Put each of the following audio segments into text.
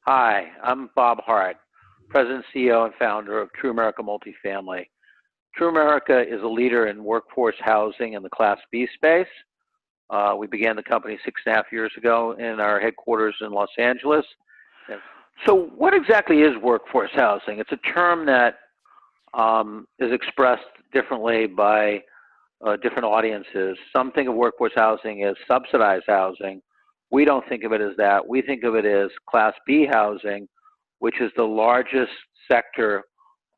Hi, I'm Bob Hart, President, CEO, and founder of TruAmerica Multifamily. TruAmerica is a leader in workforce housing in the Class B space. We began the company 6.5 years ago in our headquarters in Los Angeles. So what exactly is workforce housing? It's a term that is expressed differently by different audiences. Some think of workforce housing as subsidized housing. We don't think of it as that. We think of it as Class B housing, which is the largest sector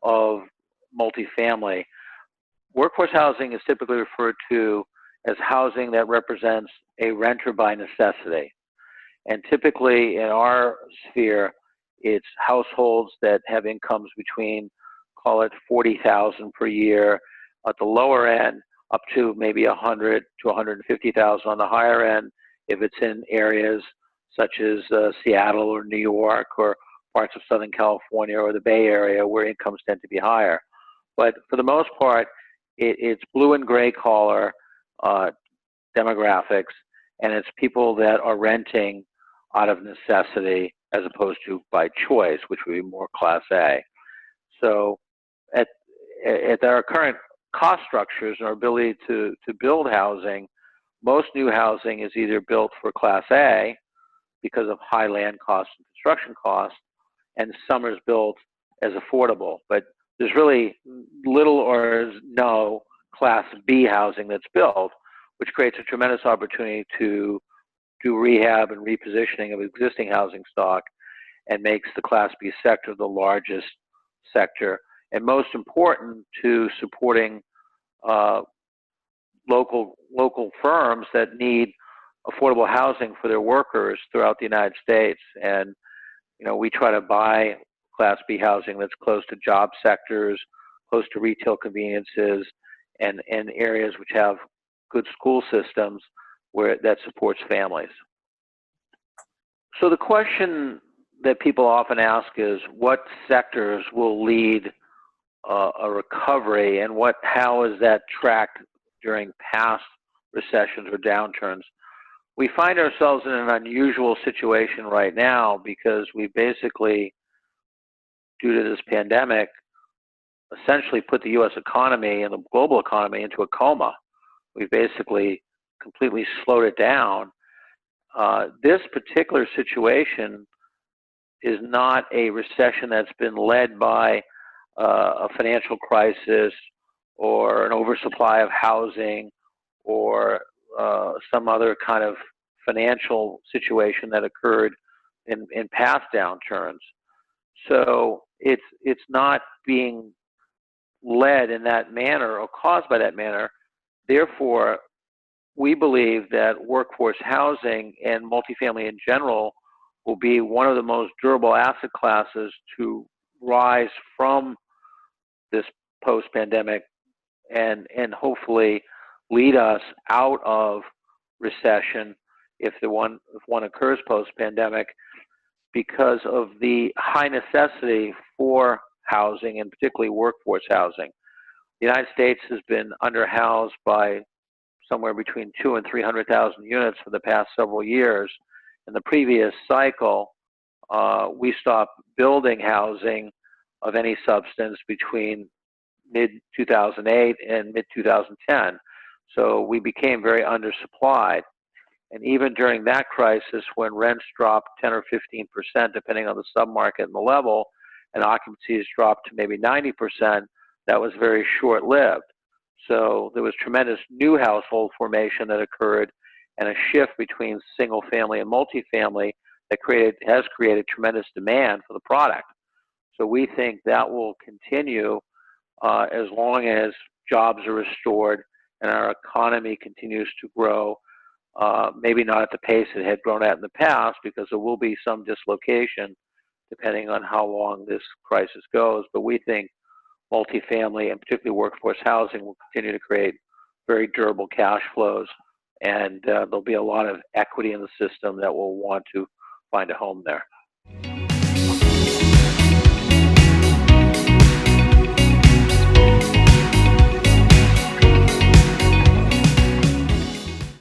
of multifamily. Workforce housing is typically referred to as housing that represents a renter by necessity. And typically in our sphere, it's households that have incomes between, call it $40,000 per year at the lower end, up to maybe $100,000 to $150,000 on the higher end, if it's in areas such as Seattle or New York or parts of Southern California or the Bay Area where incomes tend to be higher. But for the most part, it's blue and gray collar demographics, and it's people that are renting out of necessity as opposed to by choice, which would be more Class A. So at our current cost structures and our ability to build housing, most new housing is either built for Class A because of high land costs and construction costs, and some is built as affordable. But there's really little or no Class B housing that's built, which creates a tremendous opportunity to do rehab and repositioning of existing housing stock and makes the Class B sector the largest sector and most important to supporting local firms that need affordable housing for their workers throughout the United States. And, we try to buy Class B housing that's close to job sectors, close to retail conveniences, and areas which have good school systems that supports families. So the question that people often ask is, what sectors will lead a recovery, and how is that tracked during past recessions or downturns? We find ourselves in an unusual situation right now because we basically, due to this pandemic, essentially put the U.S. economy and the global economy into a coma. We've basically completely slowed it down. This particular situation is not a recession that's been led by a financial crisis or an oversupply of housing or some other kind of financial situation that occurred in past downturns. So it's not being led in that manner or caused by that manner. Therefore, we believe that workforce housing and multifamily in general will be one of the most durable asset classes to rise from this post-pandemic and hopefully lead us out of recession if one occurs post-pandemic, because of the high necessity for housing and particularly workforce housing. The United States has been underhoused by somewhere between 200,000 and 300,000 units for the past several years. In the previous cycle, we stopped building housing of any substance between mid-2008 and mid-2010. So we became very undersupplied. And even during that crisis, when rents dropped 10 or 15%, depending on the submarket and the level, and occupancies dropped to maybe 90%, that was very short-lived. So there was tremendous new household formation that occurred and a shift between single-family and multifamily that has created tremendous demand for the product. So we think that will continue as long as jobs are restored and our economy continues to grow, maybe not at the pace it had grown at in the past, because there will be some dislocation depending on how long this crisis goes. But we think multifamily and particularly workforce housing will continue to create very durable cash flows, and there'll be a lot of equity in the system that will want to find a home there.